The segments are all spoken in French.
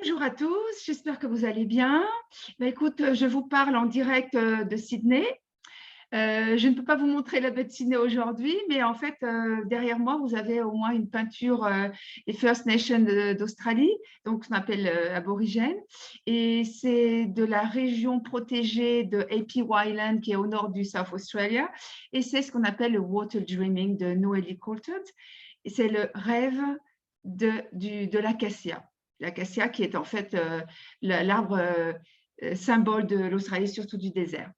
Bonjour à tous, j'espère que vous allez bien. Écoute, je vous parle en direct de Sydney. Je ne peux pas vous montrer la baie de Sydney aujourd'hui, mais en fait, derrière moi, vous avez au moins une peinture des First Nations d'Australie, donc ce qu'on appelle aborigène. Et c'est de la région protégée de A.P. Island, qui est au nord du South Australia. Et c'est ce qu'on appelle le Water Dreaming de Noélie Coulthard. Et c'est le rêve de l'acacia. L'acacia qui est en fait l'arbre symbole de l'Australie, surtout du désert.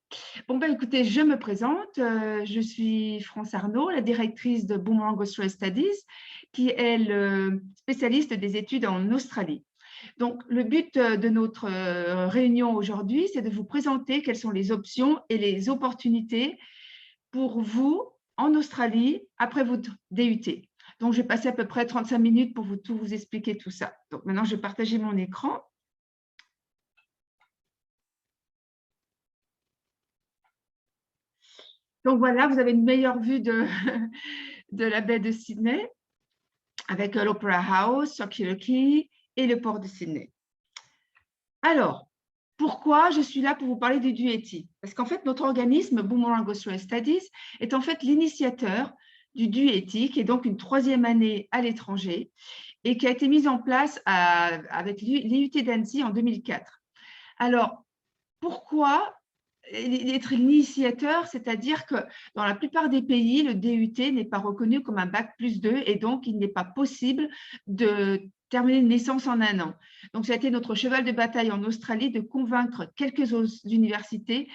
Bon, écoutez, je me présente. Je suis France Arnaud, la directrice de Boomerang Australia Studies, qui est le spécialiste des études en Australie. Donc, le but de notre réunion aujourd'hui, c'est de vous présenter quelles sont les options et les opportunités pour vous en Australie après votre DUT. Donc, je vais passer à peu près 35 minutes pour tout vous expliquer tout ça. Donc, maintenant, je vais partager mon écran. Donc, voilà, vous avez une meilleure vue de la baie de Sydney avec l'Opera House, Circular Quay et le port de Sydney. Alors, pourquoi je suis là pour vous parler du DUET? Parce qu'en fait, notre organisme, Boomerang Australia Studies, est en fait l'initiateur du DUET, qui est donc une 3e année à l'étranger et qui a été mise en place avec l'IUT d'Annecy en 2004. Alors, pourquoi être initiateur, c'est-à-dire que dans la plupart des pays, le DUT n'est pas reconnu comme un bac+2 et donc il n'est pas possible de terminer une licence en 1 an. Donc, ça a été notre cheval de bataille en Australie de convaincre quelques universités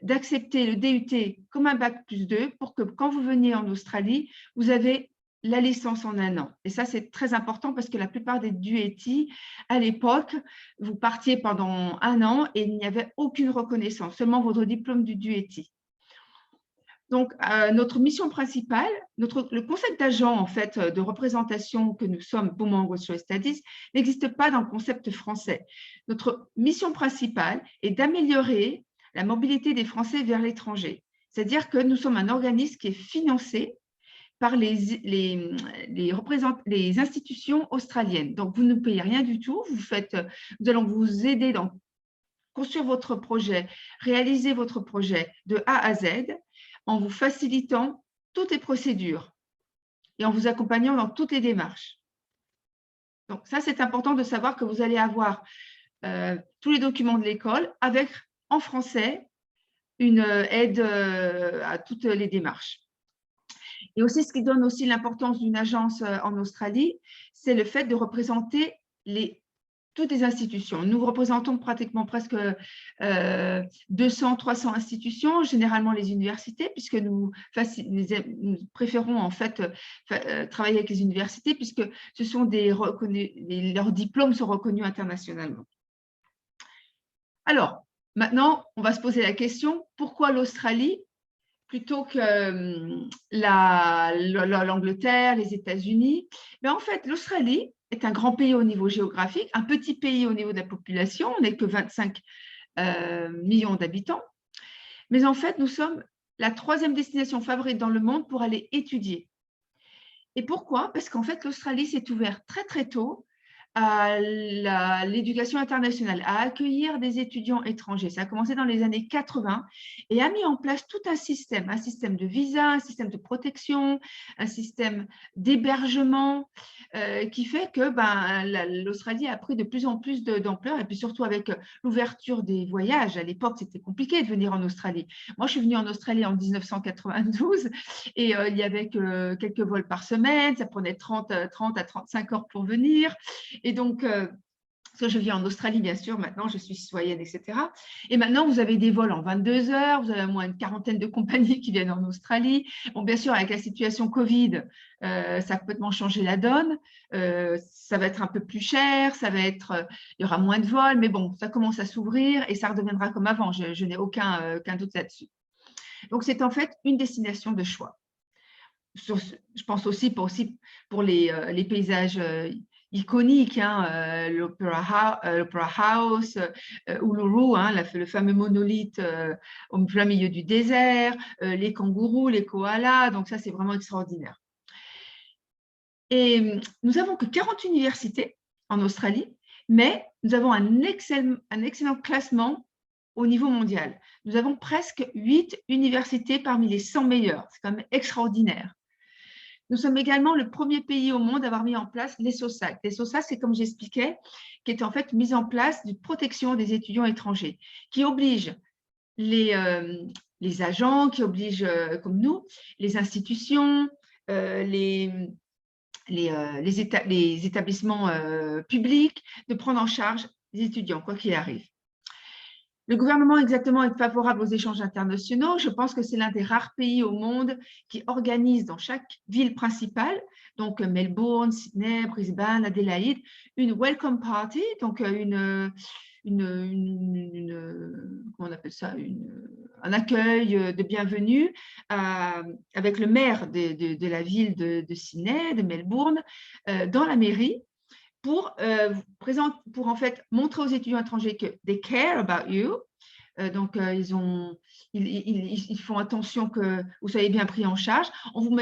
d'accepter le DUT comme un bac+2 pour que quand vous veniez en Australie, vous avez la licence en 1 an. Et ça, c'est très important parce que la plupart des DUET, à l'époque, vous partiez pendant 1 an et il n'y avait aucune reconnaissance, seulement votre diplôme du DUET. Donc, notre mission principale, le concept d'agent en fait, de représentation que nous sommes, Boomerang Australia Studies, n'existe pas dans le concept français. Notre mission principale est d'améliorer la mobilité des Français vers l'étranger. C'est-à-dire que nous sommes un organisme qui est financé par les institutions australiennes. Donc, vous ne payez rien du tout. Nous allons vous aider dans construire votre projet, réaliser votre projet de A à Z en vous facilitant toutes les procédures et en vous accompagnant dans toutes les démarches. Donc, ça, c'est important de savoir que vous allez avoir tous les documents de l'école avec, en français, une aide à toutes les démarches. Et aussi, ce qui donne aussi l'importance d'une agence en Australie, c'est le fait de représenter toutes les institutions. Nous représentons pratiquement presque 200, 300 institutions, généralement les universités, puisque nous préférons en fait travailler avec les universités, puisque ce sont leurs diplômes sont reconnus internationalement. Alors, maintenant, on va se poser la question, pourquoi l'Australie plutôt que l'Angleterre, les États-Unis? Mais en fait, l'Australie est un grand pays au niveau géographique, un petit pays au niveau de la population, on n'est que 25 millions d'habitants. Mais en fait, nous sommes la 3e destination favorite dans le monde pour aller étudier. Et pourquoi? Parce qu'en fait, l'Australie s'est ouverte très, très tôt à l'éducation internationale, à accueillir des étudiants étrangers. Ça a commencé dans les années 80 et a mis en place tout un système de visa, un système de protection, un système d'hébergement qui fait que l'Australie a pris de plus en plus d'ampleur et puis surtout avec l'ouverture des voyages. À l'époque, c'était compliqué de venir en Australie. Moi, je suis venue en Australie en 1992 et il y avait que quelques vols par semaine, ça prenait 30 à 35 heures pour venir. Et donc, parce que je vis en Australie, bien sûr, maintenant, je suis citoyenne, etc. Et maintenant, vous avez des vols en 22 heures, vous avez au moins une quarantaine de compagnies qui viennent en Australie. Bon, bien sûr, avec la situation Covid, ça a complètement changé la donne. Ça va être un peu plus cher, il y aura moins de vols, mais bon, ça commence à s'ouvrir et ça redeviendra comme avant. Je n'ai aucun doute là-dessus. Donc, c'est en fait une destination de choix. Je pense aussi pour les paysages iconique, l'Opera House, Uluru, le fameux monolithe au plein milieu du désert, les kangourous, les koalas, donc ça c'est vraiment extraordinaire. Et nous n'avons que 40 universités en Australie, mais nous avons un excellent classement au niveau mondial. Nous avons presque 8 universités parmi les 100 meilleures. C'est quand même extraordinaire. Nous sommes également le premier pays au monde à avoir mis en place les SOSAC. Les SOSAC, c'est comme j'expliquais, qui est en fait mise en place de protection des étudiants étrangers, qui oblige les agents, qui oblige, comme nous, les institutions, les établissements publics de prendre en charge les étudiants, quoi qu'il arrive. Le gouvernement exactement est favorable aux échanges internationaux. Je pense que c'est l'un des rares pays au monde qui organise dans chaque ville principale, donc Melbourne, Sydney, Brisbane, Adélaïde, une welcome party, donc comment on appelle ça, un accueil de bienvenue avec le maire de la ville de Sydney, de Melbourne, dans la mairie, pour en fait montrer aux étudiants étrangers que they care about you. Donc, ils font attention que vous soyez bien pris en charge. On vous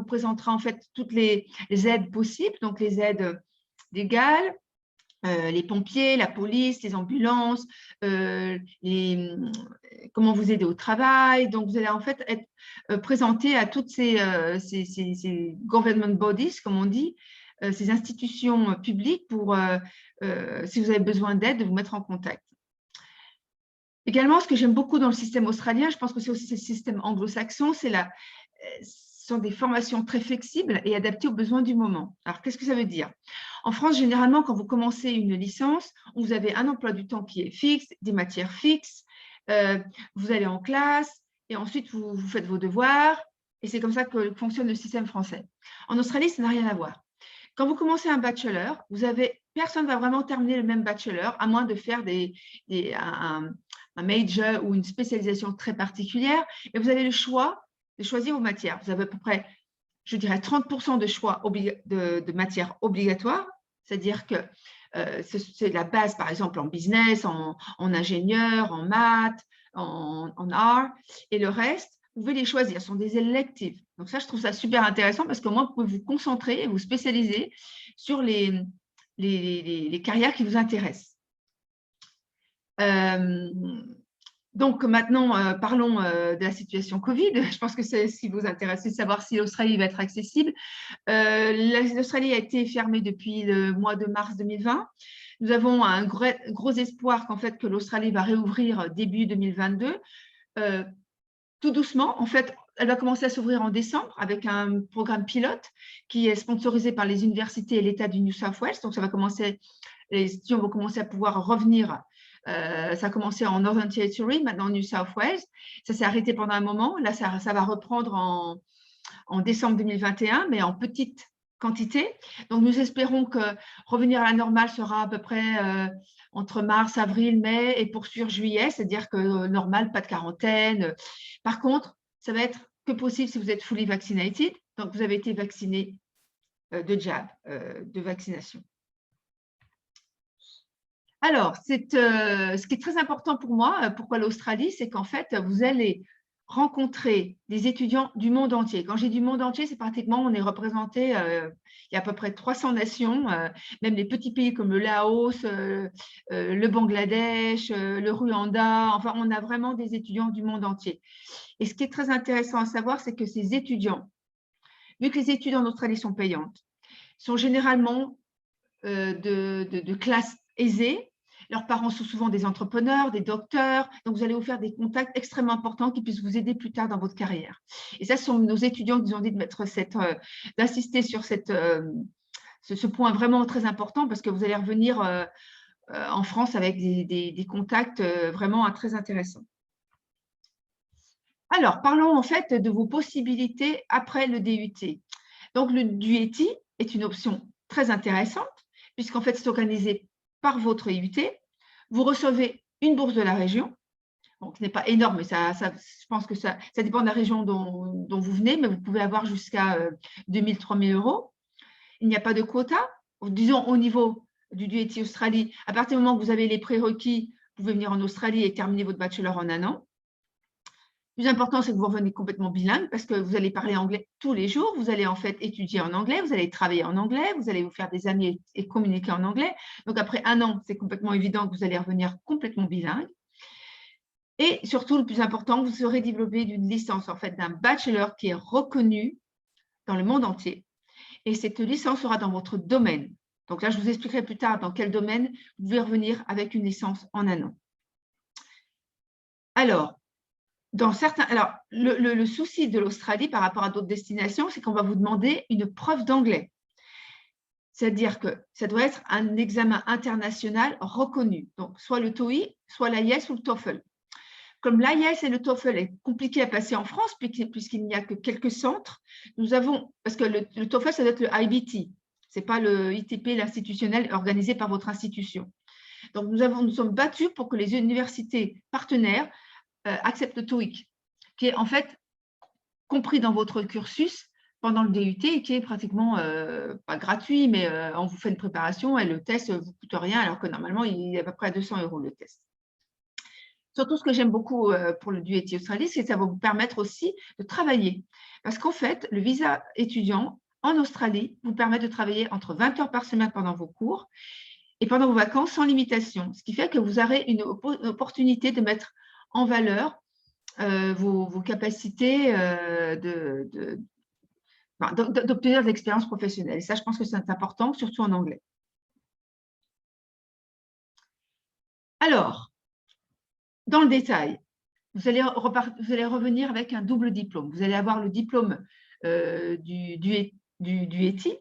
présentera en fait toutes les aides possibles, donc les aides légales, les pompiers, la police, les ambulances, comment vous aider au travail. Donc, vous allez en fait être présenté à toutes ces government bodies, comme on dit, ces institutions publiques pour, si vous avez besoin d'aide, de vous mettre en contact. Également, ce que j'aime beaucoup dans le système australien, je pense que c'est aussi le système anglo-saxon, ce sont des formations très flexibles et adaptées aux besoins du moment. Alors, qu'est-ce que ça veut dire? En France, généralement, quand vous commencez une licence, vous avez un emploi du temps qui est fixe, des matières fixes, vous allez en classe et ensuite vous faites vos devoirs et c'est comme ça que fonctionne le système français. En Australie, ça n'a rien à voir. Quand vous commencez un bachelor, personne ne va vraiment terminer le même bachelor, à moins de faire un major ou une spécialisation très particulière. Et vous avez le choix de choisir vos matières. Vous avez à peu près, je dirais, 30% de choix de matières obligatoires, c'est-à-dire que c'est la base, par exemple, en business, en ingénieur, en maths, en art, et le reste, vous pouvez les choisir, ce sont des électives. Donc ça, je trouve ça super intéressant parce qu'au moins, vous pouvez vous concentrer et vous spécialiser sur les carrières qui vous intéressent. Donc maintenant, parlons de la situation Covid. Je pense que c'est ce qui vous intéresse, c'est de savoir si l'Australie va être accessible. L'Australie a été fermée depuis le mois de mars 2020. Nous avons un gros espoir qu'en fait que l'Australie va réouvrir début 2022. Tout doucement, en fait, elle va commencer à s'ouvrir en décembre avec un programme pilote qui est sponsorisé par les universités et l'État du New South Wales. Donc, ça va commencer, les étudiants vont commencer à pouvoir revenir. Ça a commencé en Northern Territory, maintenant New South Wales. Ça s'est arrêté pendant un moment. Là, ça va reprendre en décembre 2021, mais en petite quantité. Donc, nous espérons que revenir à la normale sera à peu près entre mars, avril, mai et poursuivre juillet, c'est-à-dire que normal, pas de quarantaine. Par contre, ça va être que possible si vous êtes fully vaccinated, donc vous avez été vacciné de jab, de vaccination. Alors, ce qui est très important pour moi, pourquoi l'Australie, c'est qu'en fait, vous allez rencontrer des étudiants du monde entier. Quand j'ai du monde entier, c'est pratiquement, on est représenté, il y a à peu près 300 nations, même les petits pays comme le Laos, le Bangladesh, le Rwanda, enfin, on a vraiment des étudiants du monde entier. Et ce qui est très intéressant à savoir, c'est que ces étudiants, vu que les études en Australie sont payantes, sont généralement de classes aisées. Leurs parents sont souvent des entrepreneurs, des docteurs. Donc, vous allez vous faire des contacts extrêmement importants qui puissent vous aider plus tard dans votre carrière. Et ça, ce sont nos étudiants qui nous ont dit d'insister sur ce point vraiment très important parce que vous allez revenir en France avec des contacts vraiment très intéressants. Alors, parlons en fait de vos possibilités après le DUT. Donc, le DUT est une option très intéressante puisqu'en fait, c'est organisé par votre IUT. Vous recevez une bourse de la région. Donc, ce n'est pas énorme, mais je pense que ça dépend de la région dont vous venez, mais vous pouvez avoir jusqu'à 2 000, 3 000 euros. Il n'y a pas de quota. Disons, au niveau du DUT Australie, à partir du moment où vous avez les prérequis, vous pouvez venir en Australie et terminer votre bachelor en un an. Le plus important, c'est que vous revenez complètement bilingue parce que vous allez parler anglais tous les jours. Vous allez en fait étudier en anglais, vous allez travailler en anglais, vous allez vous faire des amis et communiquer en anglais. Donc, après 1 an, c'est complètement évident que vous allez revenir complètement bilingue. Et surtout, le plus important, vous serez développé d'une licence, en fait, d'un bachelor qui est reconnu dans le monde entier. Et cette licence sera dans votre domaine. Donc là, je vous expliquerai plus tard dans quel domaine vous pouvez revenir avec une licence en 1 an. Alors, le souci de l'Australie par rapport à d'autres destinations, c'est qu'on va vous demander une preuve d'anglais. C'est-à-dire que ça doit être un examen international reconnu. Donc, soit le TOEIC, soit l'IELTS ou le TOEFL. Comme l'IELTS et le TOEFL est compliqué à passer en France, puisqu'il n'y a que quelques centres, nous avons, parce que le TOEFL, ça doit être le IBT, ce n'est pas le ITP, l'institutionnel organisé par votre institution. Donc, nous sommes battus pour que les universités partenaires acceptent le TOEIC, qui est en fait compris dans votre cursus pendant le DUT et qui est pratiquement pas gratuit, mais on vous fait une préparation et le test ne vous coûte rien, alors que normalement, il est à peu près à 200 € le test. Surtout, ce que j'aime beaucoup pour le DUT Australie, c'est que ça va vous permettre aussi de travailler. Parce qu'en fait, le visa étudiant en Australie vous permet de travailler entre 20 heures par semaine pendant vos cours et pendant vos vacances sans limitation. Ce qui fait que vous aurez une opportunité de mettre en valeur vos capacités d'obtenir de l'expérience professionnelle. Et ça, je pense que c'est important, surtout en anglais. Alors, dans le détail, vous allez revenir avec un double diplôme. Vous allez avoir le diplôme du ETI,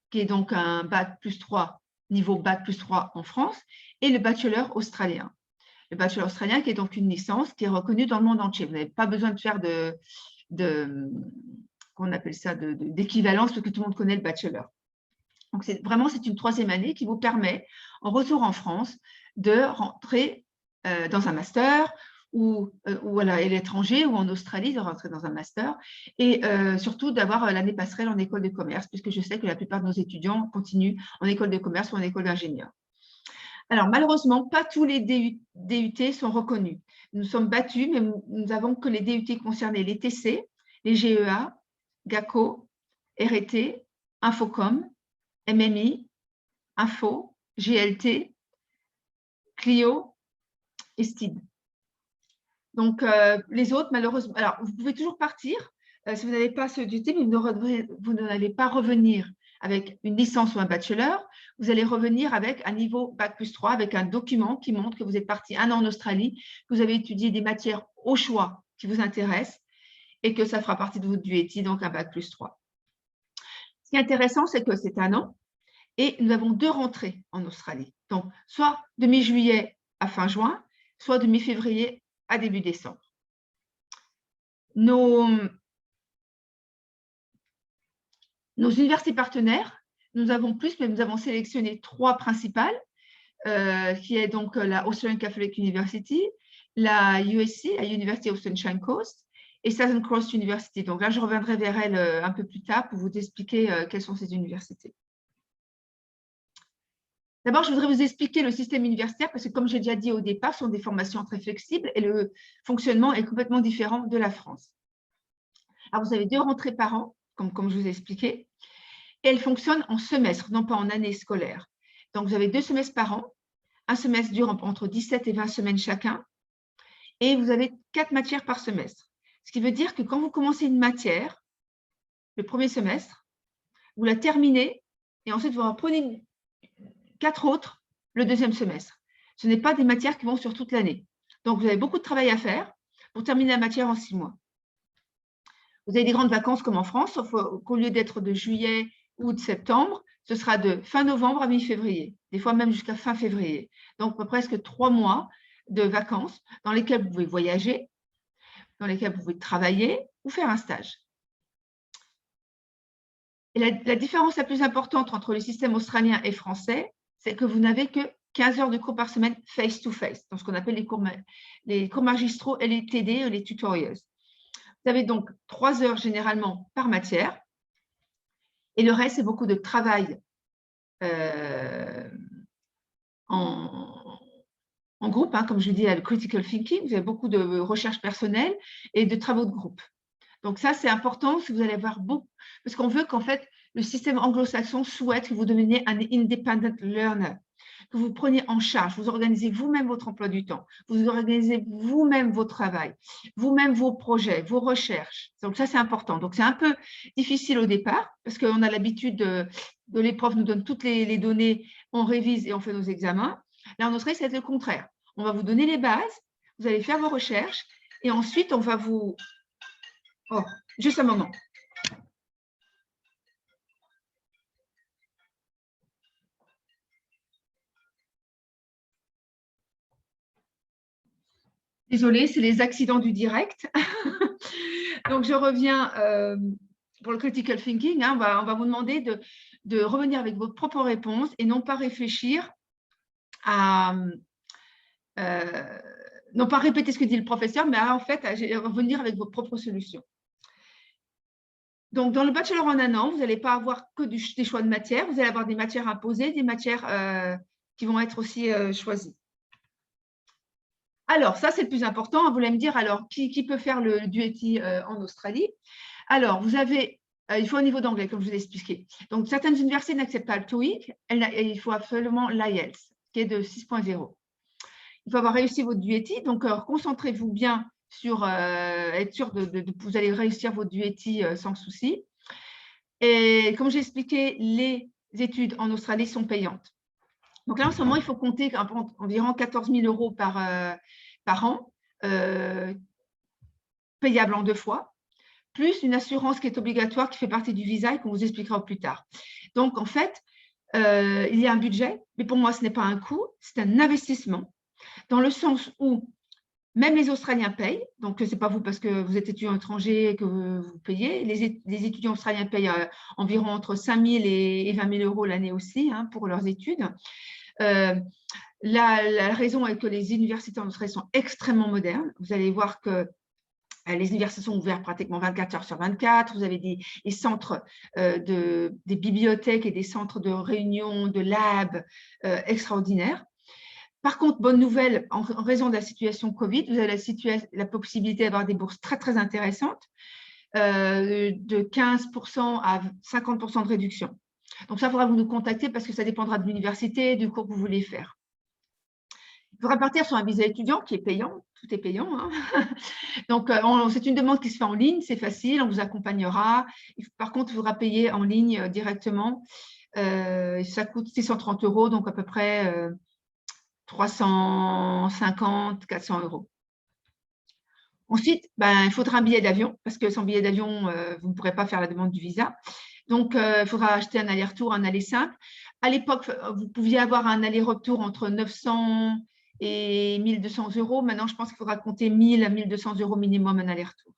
qui est donc un bac plus 3, niveau bac plus 3 en France, et le bachelor australien. Le bachelor australien qui est donc une licence qui est reconnue dans le monde entier. Vous n'avez pas besoin de faire qu'on appelle ça, d'équivalence, parce que tout le monde connaît le bachelor. Donc, c'est une 3e année qui vous permet, en retour en France, de rentrer dans un master ou à l'étranger ou en Australie, de rentrer dans un master et surtout d'avoir l'année passerelle en école de commerce, puisque je sais que la plupart de nos étudiants continuent en école de commerce ou en école d'ingénieur. Alors, malheureusement, pas tous les DUT sont reconnus. Nous sommes battus, mais nous avons que les DUT concernés, les TC, les GEA, GACO, RT, Infocom, MMI, Info, GLT, Clio et STID. Donc, les autres, malheureusement, alors vous pouvez toujours partir si vous n'avez pas ce DUT, mais vous n'allez pas revenir avec une licence ou un bachelor. Vous allez revenir avec un niveau bac plus 3, avec un document qui montre que vous êtes parti 1 an en Australie, que vous avez étudié des matières au choix qui vous intéressent et que ça fera partie de votre DUT, donc un bac plus 3. Ce qui est intéressant, c'est que c'est 1 an. Et nous avons 2 rentrées en Australie. Donc, soit de mi-juillet à fin juin, soit de mi-février à début décembre. Nos universités partenaires, nous avons plus, mais nous avons sélectionné 3 principales, qui est donc la Australian Catholic University, la USC, la University of Sunshine Coast, et Southern Cross University. Donc là, je reviendrai vers elle un peu plus tard pour vous expliquer quelles sont ces universités. D'abord, je voudrais vous expliquer le système universitaire parce que, comme j'ai déjà dit au départ, ce sont des formations très flexibles et le fonctionnement est complètement différent de la France. Alors, vous avez 2 rentrées par an, comme je vous ai expliqué, et elles fonctionnent en semestre, non pas en année scolaire. Donc, vous avez 2 semestres par an. Un semestre dure entre 17 et 20 semaines chacun, et vous avez 4 matières par semestre. Ce qui veut dire que quand vous commencez une matière, le premier semestre, vous la terminez et ensuite vous en prenez 4 autres le 2e semestre. Ce n'est pas des matières qui vont sur toute l'année. Donc, vous avez beaucoup de travail à faire pour terminer la matière en 6 mois. Vous avez des grandes vacances comme en France, sauf qu'au lieu d'être de juillet ou de septembre, ce sera de fin novembre à mi-février, des fois même jusqu'à fin février. Donc, presque 3 mois de vacances dans lesquels vous pouvez voyager, dans lesquels vous pouvez travailler ou faire un stage. Et la différence la plus importante entre le système australien et français, c'est que vous n'avez que 15 heures de cours par semaine face-to-face, dans ce qu'on appelle les cours magistraux et les TD, les tutorials. Vous avez donc 3 heures généralement par matière, et le reste, c'est beaucoup de travail en groupe, hein, comme je dis, avec critical thinking, vous avez beaucoup de recherche personnelle et de travaux de groupe. Donc ça, c'est important si vous allez avoir beaucoup, parce qu'on veut qu'en fait, le système anglo-saxon souhaite que vous deveniez un independent learner, que vous preniez en charge, vous organisez vous-même votre emploi du temps, vous organisez vous-même votre travail, vous-même vos projets, vos recherches. Donc ça, c'est important. Donc c'est un peu difficile au départ, parce qu'on a l'habitude de les profs nous donnent toutes les données, on révise et on fait nos examens. Là, en Australie, ça va être le contraire. On va vous donner les bases, vous allez faire vos recherches, et ensuite, on va vous… Oh, juste un moment. Désolée, c'est les accidents du direct. Donc, je reviens pour le critical thinking. Hein, on va vous demander de revenir avec votre propre réponse et non pas réfléchir à… non pas répéter ce que dit le professeur, mais en fait, à revenir avec vos propres solutions. Donc, dans le bachelor en un an, vous n'allez pas avoir que des choix de matières, vous allez avoir des matières imposées, des matières qui vont être aussi choisies. Alors, ça, c'est le plus important. Vous allez me dire, alors, qui peut faire le DUETI en Australie? Alors, vous avez, il faut un niveau d'anglais, comme je vous ai expliqué. Donc, certaines universités n'acceptent pas le TOEIC, il faut absolument l'IELTS, qui est de 6.0. Il faut avoir réussi votre DUETI, donc concentrez-vous bien sur être sûr que vous allez réussir votre DUETI sans souci. Et comme j'ai expliqué, les études en Australie sont payantes. Donc là, en ce moment, il faut compter environ 14 000 € par an, payable en 2 fois, plus une assurance qui est obligatoire, qui fait partie du visa et qu'on vous expliquera plus tard. Donc, en fait, il y a un budget, mais pour moi, ce n'est pas un coût, c'est un investissement, dans le sens où même les Australiens payent, donc ce n'est pas vous parce que vous êtes étudiant étranger que vous payez. Les étudiants australiens payent environ entre 5 000 et 20 000 € l'année aussi hein, pour leurs études. La raison est que les universités en Australie sont extrêmement modernes. Vous allez voir que les universités sont ouvertes pratiquement 24 heures sur 24. Vous avez des centres, des bibliothèques et des centres de réunion, de labs extraordinaires. Par contre, bonne nouvelle, en raison de la situation Covid, vous avez la possibilité d'avoir des bourses très, très intéressantes, de 15% à 50% de réduction. Donc, ça, il faudra vous nous contacter parce que ça dépendra de l'université et du cours que vous voulez faire. Il faudra partir sur un visa étudiant qui est payant, tout est payant. Hein. Donc, c'est une demande qui se fait en ligne, c'est facile, on vous accompagnera. Par contre, il faudra payer en ligne directement. Ça coûte 630 €, donc à peu près 350, 400 €. Ensuite, il faudra un billet d'avion, parce que sans billet d'avion, vous ne pourrez pas faire la demande du visa. Donc, il faudra acheter un aller-retour, un aller simple. À l'époque, vous pouviez avoir un aller-retour entre 900 et 1 200 €. Maintenant, je pense qu'il faudra compter 1 000 à 1 200 € minimum un aller-retour.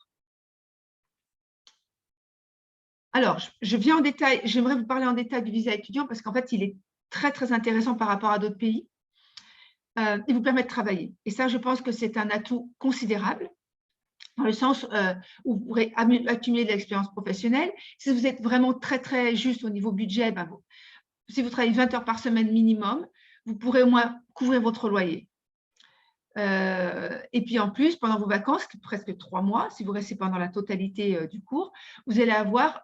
Alors, je viens en détail, j'aimerais vous parler en détail du visa étudiant parce qu'en fait, il est très, très intéressant par rapport à d'autres pays. Il vous permet de travailler. Et ça, je pense que c'est un atout considérable dans le sens où vous pourrez accumuler de l'expérience professionnelle. Si vous êtes vraiment très, très juste au niveau budget, si vous travaillez 20 heures par semaine minimum, vous pourrez au moins couvrir votre loyer. Et puis en plus, pendant vos vacances, presque 3 mois, si vous restez pendant la totalité du cours, vous allez avoir,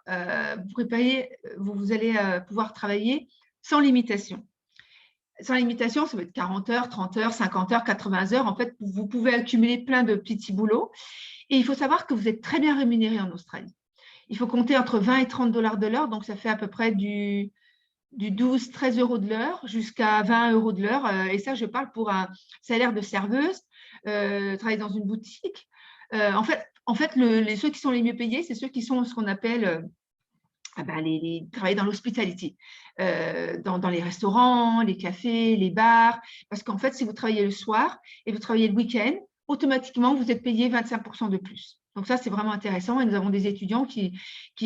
vous allez pouvoir travailler sans limitation. Sans limitation, ça va être 40 heures, 30 heures, 50 heures, 80 heures. En fait, vous pouvez accumuler plein de petits boulots. Et il faut savoir que vous êtes très bien rémunéré en Australie. Il faut compter entre 20 et 30 $ de l'heure, donc ça fait à peu près du 12, 13 € de l'heure jusqu'à 20 € de l'heure. Et ça, je parle pour un salaire de serveuse, travailler dans une boutique. En fait ceux qui sont les mieux payés, c'est ceux qui sont ce qu'on appelle travailler dans l'hospitality, dans les restaurants, les cafés, les bars. Parce qu'en fait, si vous travaillez le soir et vous travaillez le week-end, automatiquement, vous êtes payé 25% de plus. Donc ça, c'est vraiment intéressant. Et nous avons des étudiants qui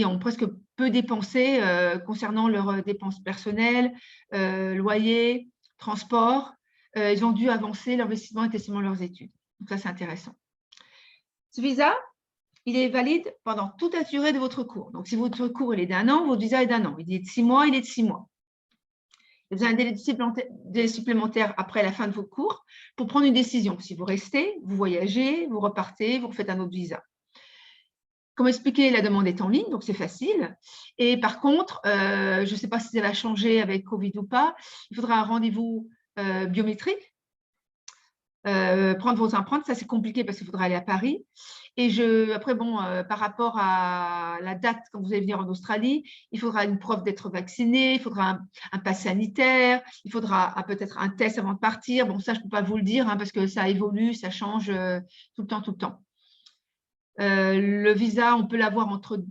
ont presque peu dépensé concernant leurs dépenses personnelles, loyer, transport. Ils ont dû avancer l'investissement et testament leurs études. Donc ça, c'est intéressant. Ce visa, il est valide pendant toute la durée de votre cours. Donc, si votre cours il est d'1 an, votre visa est d'1 an. Il est de 6 mois, il est de 6 mois. Vous avez un délai supplémentaire après la fin de vos cours pour prendre une décision. Si vous restez, vous voyagez, vous repartez, vous refaites un autre visa. Comme expliqué, la demande est en ligne, donc c'est facile. Et par contre, je ne sais pas si ça va changer avec Covid ou pas, il faudra un rendez-vous biométrique, prendre vos empreintes, ça c'est compliqué parce qu'il faudra aller à Paris. Et après, bon, par rapport à la date quand vous allez venir en Australie, il faudra une preuve d'être vacciné, il faudra un pass sanitaire, il faudra peut-être un test avant de partir. Bon, ça, je ne peux pas vous le dire parce que ça évolue, ça change tout le temps, tout le temps. Le visa, on peut l'avoir entre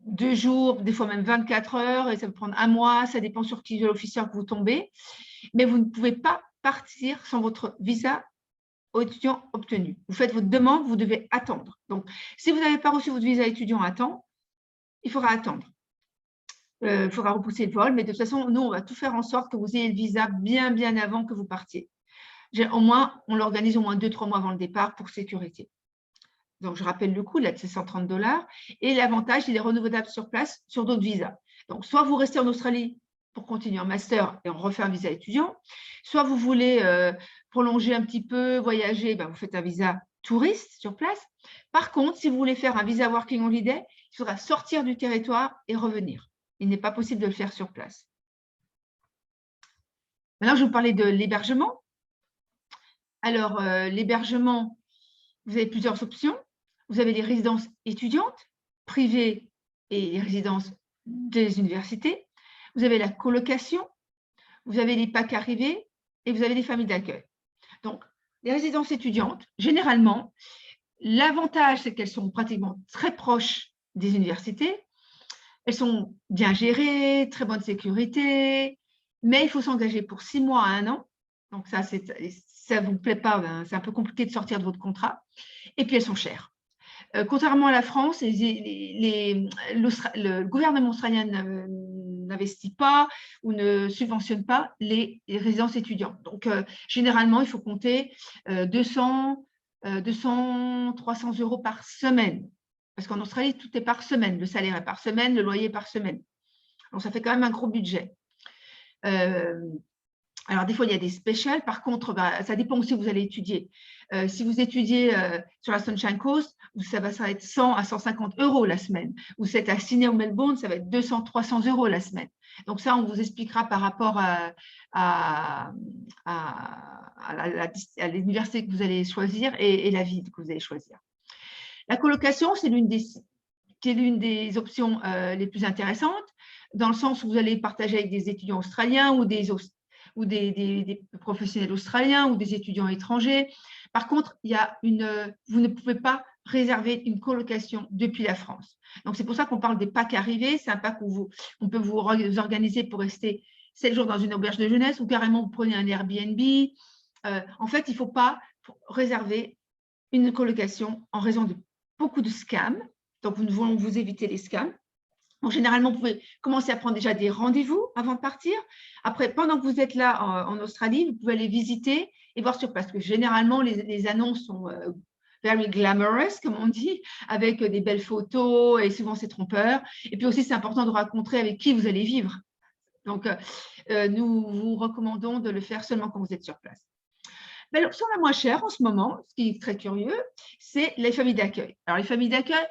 2 jours, des fois même 24 heures, et ça peut prendre un mois, ça dépend sur qui de l'officier que vous tombez. Mais vous ne pouvez pas partir sans votre visa étudiant obtenu. Vous faites votre demande, vous devez attendre. Donc, si vous n'avez pas reçu votre visa étudiant à temps, il faudra attendre. Il faudra repousser le vol, mais de toute façon, nous, on va tout faire en sorte que vous ayez le visa bien, bien avant que vous partiez. Au moins, on l'organise au moins 2-3 mois avant le départ pour sécurité. Donc, je rappelle le coût, là, c'est 130 $. Et l'avantage, il est renouvelable sur place sur d'autres visas. Donc, soit vous restez en Australie pour continuer en master et on refait un visa étudiant, soit vous voulez prolonger un petit peu, voyager, vous faites un visa touriste sur place. Par contre, si vous voulez faire un visa working holiday, il faudra sortir du territoire et revenir. Il n'est pas possible de le faire sur place. Maintenant, je vais vous parler de l'hébergement. Alors, l'hébergement, vous avez plusieurs options. Vous avez les résidences étudiantes, privées et les résidences des universités. Vous avez la colocation, vous avez les packs arrivés et vous avez les familles d'accueil. Donc, les résidences étudiantes, généralement, l'avantage, c'est qu'elles sont pratiquement très proches des universités. Elles sont bien gérées, très bonne sécurité, mais il faut s'engager pour 6 mois à 1 an. Donc, ça ne vous plaît pas, c'est un peu compliqué de sortir de votre contrat. Et puis, elles sont chères. Contrairement à la France, le gouvernement australien n'investit pas ou ne subventionne pas les résidences étudiantes. Donc, généralement, il faut compter 200, 300 € par semaine. Parce qu'en Australie, tout est par semaine. Le salaire est par semaine, le loyer est par semaine. Donc, ça fait quand même un gros budget. Alors, des fois, il y a des specials. Par contre, ça dépend aussi où vous allez étudier. Si vous étudiez sur la Sunshine Coast, ça va être 100 à 150 € la semaine. Ou si c'est à Sydney ou Melbourne, ça va être 200, 300 € la semaine. Donc, ça, on vous expliquera par rapport à l'université que vous allez choisir et la ville que vous allez choisir. La colocation, c'est l'une des options les plus intéressantes, dans le sens où vous allez partager avec des étudiants australiens ou des professionnels australiens ou des étudiants étrangers. Par contre, vous ne pouvez pas réserver une colocation depuis la France. Donc, c'est pour ça qu'on parle des packs arrivés. C'est un pack où on peut vous organiser pour rester 7 jours dans une auberge de jeunesse ou carrément vous prenez un Airbnb. En fait, il ne faut pas réserver une colocation en raison de beaucoup de scams. Donc, nous voulons vous éviter les scams. Donc, généralement, vous pouvez commencer à prendre déjà des rendez-vous avant de partir. Après, pendant que vous êtes là en Australie, vous pouvez aller visiter et voir sur place. Parce que généralement, les annonces sont very glamorous, comme on dit, avec des belles photos et souvent c'est trompeur. Et puis aussi, c'est important de rencontrer avec qui vous allez vivre. Donc, nous vous recommandons de le faire seulement quand vous êtes sur place. L'option la moins chère en ce moment, ce qui est très curieux, c'est les familles d'accueil. Alors, les familles d'accueil,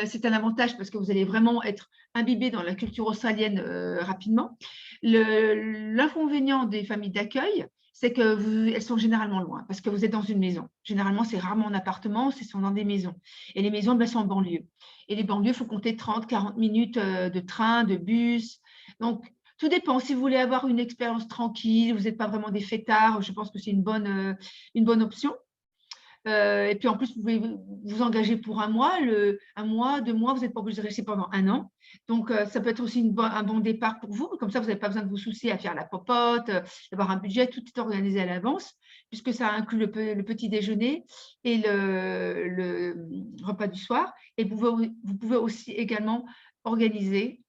c'est un avantage parce que vous allez vraiment être imbibé dans la culture australienne rapidement. L'inconvénient des familles d'accueil, c'est qu'elles sont généralement loin parce que vous êtes dans une maison. Généralement, c'est rarement en appartement, ce sont dans des maisons. Et les maisons, sont en banlieue. Et les banlieues, il faut compter 30-40 minutes de train, de bus. Donc, tout dépend. Si vous voulez avoir une expérience tranquille, vous n'êtes pas vraiment des fêtards, je pense que c'est une bonne option. Et puis en plus, vous pouvez vous engager pour 1 mois, 1 mois, 2 mois, vous n'êtes pas obligé de rester pendant 1 an. Donc, ça peut être aussi un bon départ pour vous. Comme ça, vous n'avez pas besoin de vous soucier à faire la popote, d'avoir un budget, tout est organisé à l'avance, puisque ça inclut le petit déjeuner et le repas du soir. Et vous pouvez aussi également organiser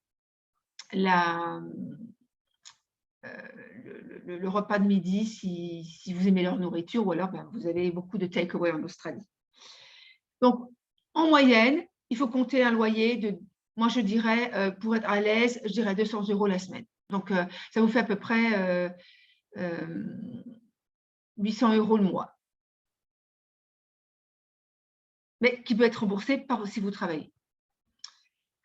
le repas de midi si vous aimez leur nourriture ou alors vous avez beaucoup de take-away en Australie. Donc, en moyenne, il faut compter un loyer de, moi je dirais, pour être à l'aise, je dirais 200 € la semaine. Donc, ça vous fait à peu près 800 € le mois, mais qui peut être remboursé par si vous travaillez.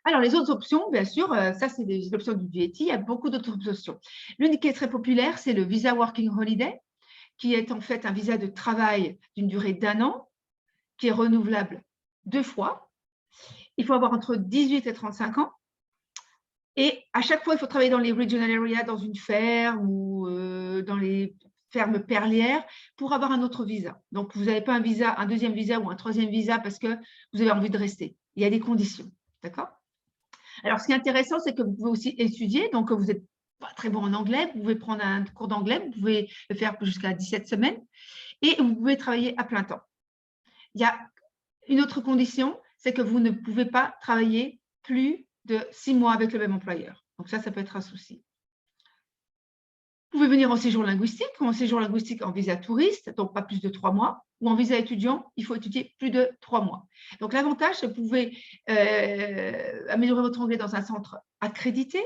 Alors, les autres options, bien sûr, ça, c'est des options du VAT. Il y a beaucoup d'autres options. L'une qui est très populaire, c'est le Visa Working Holiday, qui est en fait un visa de travail d'une durée d'1 an, qui est renouvelable 2 fois. Il faut avoir entre 18 et 35 ans. Et à chaque fois, il faut travailler dans les regional areas, dans une ferme ou dans les fermes perlières pour avoir un autre visa. Donc, vous n'avez pas un deuxième visa ou un troisième visa parce que vous avez envie de rester. Il y a des conditions. D'accord ? Alors, ce qui est intéressant, c'est que vous pouvez aussi étudier. Donc, vous n'êtes pas très bon en anglais, vous pouvez prendre un cours d'anglais, vous pouvez le faire jusqu'à 17 semaines et vous pouvez travailler à plein temps. Il y a une autre condition, c'est que vous ne pouvez pas travailler plus de 6 mois avec le même employeur. Donc, ça peut être un souci. Vous pouvez venir en séjour linguistique ou en séjour linguistique en visa touriste, donc pas plus de 3 mois, ou en visa étudiant, il faut étudier plus de 3 mois. Donc, l'avantage, c'est que vous pouvez améliorer votre anglais dans un centre accrédité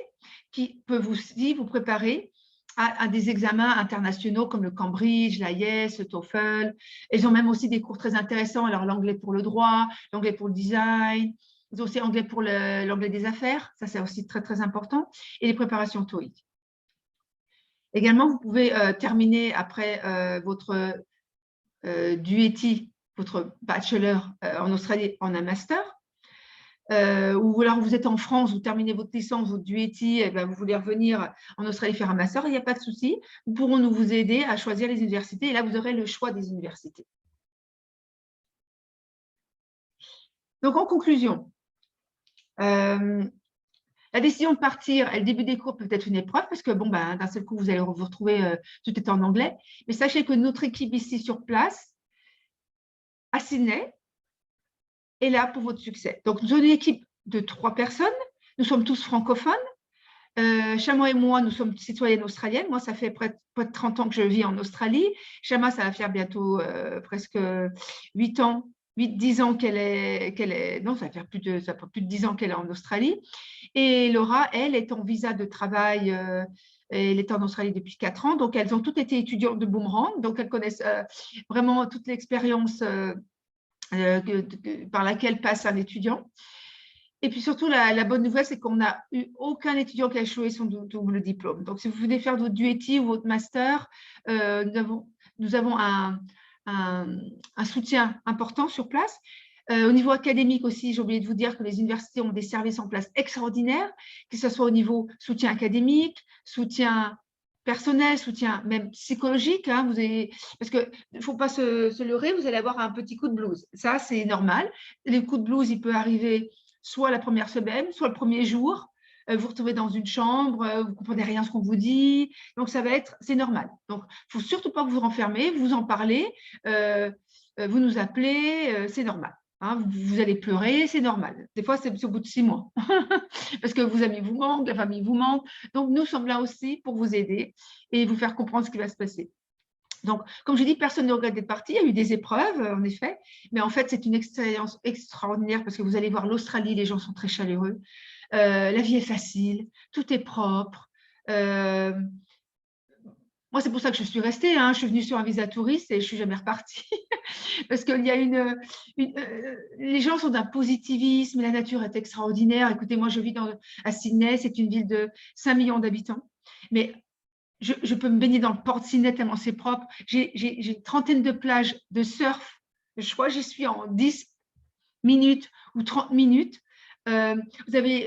qui peut aussi vous préparer à des examens internationaux comme le Cambridge, l'IELTS, le TOEFL. Ils ont même aussi des cours très intéressants. Alors, l'anglais pour le droit, l'anglais pour le design, ils ont aussi l'anglais pour l'anglais des affaires. Ça, c'est aussi très, très important. Et les préparations TOEIC. Également, vous pouvez terminer après votre DUET, votre bachelor en Australie, en un master. Ou alors vous êtes en France, vous terminez votre licence, votre DUET, et bien vous voulez revenir en Australie faire un master, il n'y a pas de souci. Nous pourrons nous vous aider à choisir les universités et là, vous aurez le choix des universités. Donc, en conclusion, la décision de partir et le début des cours peut être une épreuve parce que, bon, ben, d'un seul coup, vous allez vous retrouver, tout est en anglais. Mais sachez que notre équipe ici sur place, à Sydney, est là pour votre succès. Donc, nous sommes une équipe de 3 personnes. Nous sommes tous francophones. Shama et moi, nous sommes citoyennes australiennes. Moi, ça fait près de 30 ans que je vis en Australie. Shama, ça va faire bientôt presque 8 ans. 8-10 ans qu'elle est, non, ça va faire plus de 10 ans qu'elle est en Australie. Et Laura, elle, est en visa de travail, elle est en Australie depuis 4 ans, donc elles ont toutes été étudiantes de Boomerang, donc elles connaissent vraiment toute l'expérience par laquelle passe un étudiant. Et puis surtout, la bonne nouvelle, c'est qu'on n'a eu aucun étudiant qui a échoué son double diplôme. Donc, si vous venez faire votre DUET ou votre master, nous avons un soutien important sur place. Au niveau académique aussi, j'ai oublié de vous dire que les universités ont des services en place extraordinaires, que ce soit au niveau soutien académique, soutien personnel, soutien même psychologique. Hein, parce qu'il ne faut pas se leurrer, vous allez avoir un petit coup de blues. Ça, c'est normal. Les coups de blues, il peut arriver soit la première semaine, soit le premier jour. Vous vous retrouvez dans une chambre, vous ne comprenez rien à ce qu'on vous dit. Donc, c'est normal. Donc, il ne faut surtout pas vous renfermer, vous en parlez, vous nous appelez, c'est normal. Hein, vous allez pleurer, c'est normal. Des fois, c'est au bout de 6 mois. Parce que vos amis vous manquent, la famille vous manque. Donc, nous sommes là aussi pour vous aider et vous faire comprendre ce qui va se passer. Donc, comme je dis, personne ne regrette d'être parti. Il y a eu des épreuves, en effet. Mais en fait, c'est une expérience extraordinaire parce que vous allez voir l'Australie, les gens sont très chaleureux. La vie est facile, tout est propre. Moi, c'est pour ça que je suis restée. Hein. Je suis venue sur un visa touriste et je ne suis jamais repartie. Parce qu'il y a les gens sont d'un positivisme, la nature est extraordinaire. Écoutez, moi, je vis à Sydney, c'est une ville de 5 millions d'habitants. Mais je peux me baigner dans le port de Sydney tellement c'est propre. J'ai une trentaine de plages de surf. Je crois que j'y suis en 10 minutes ou 30 minutes. Vous avez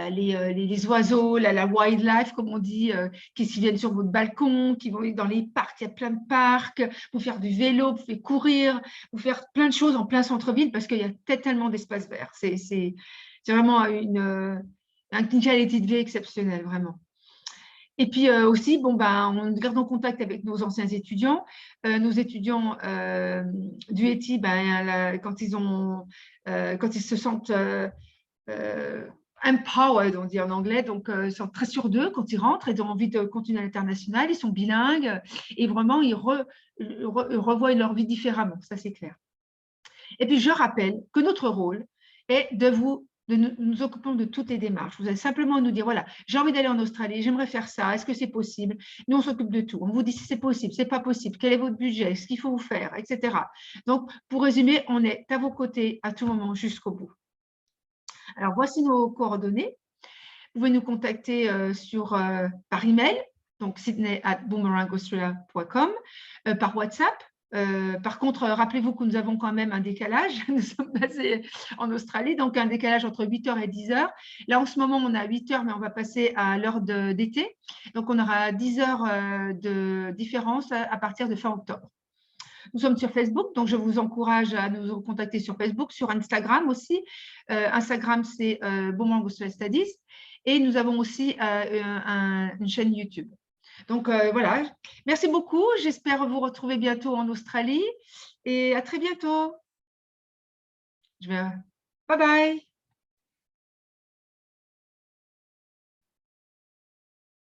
les oiseaux, la wildlife, comme on dit, qui viennent sur votre balcon, qui vont dans les parcs. Il y a plein de parcs. Vous faire du vélo, vous pouvez courir, vous faire plein de choses en plein centre-ville parce qu'il y a tellement d'espaces verts. C'est vraiment une qualité de vie exceptionnelle, vraiment. Et puis aussi, bon, on garde en contact avec nos anciens étudiants. Nos étudiants du ETI, quand ils se sentent empowered, on dit en anglais, donc ils sont très sûrs d'eux quand ils rentrent, ils ont envie de continuer à l'international, ils sont bilingues et vraiment, ils revoient leur vie différemment, ça c'est clair. Et puis, je rappelle que notre rôle est de nous occupons de toutes les démarches. Vous allez simplement nous dire, voilà, j'ai envie d'aller en Australie, j'aimerais faire ça, est-ce que c'est possible? Nous, on s'occupe de tout. On vous dit si c'est possible, c'est pas possible, quel est votre budget, ce qu'il faut vous faire, etc. Donc, pour résumer, on est à vos côtés à tout moment jusqu'au bout. Alors, voici nos coordonnées. Vous pouvez nous contacter par email, donc sydney@boomerangaustralia.com, par WhatsApp. Par contre, rappelez-vous que nous avons quand même un décalage. Nous sommes basés en Australie, donc un décalage entre 8h et 10h. Là, en ce moment, on est à 8h, mais on va passer à l'heure d'été. Donc, on aura 10 heures de différence à partir de fin octobre. Nous sommes sur Facebook, donc je vous encourage à nous contacter sur Facebook, sur Instagram aussi. Instagram, c'est Boomerang Australia Studies. Et nous avons aussi une chaîne YouTube. Donc voilà, merci beaucoup. J'espère vous retrouver bientôt en Australie et à très bientôt. Bye bye.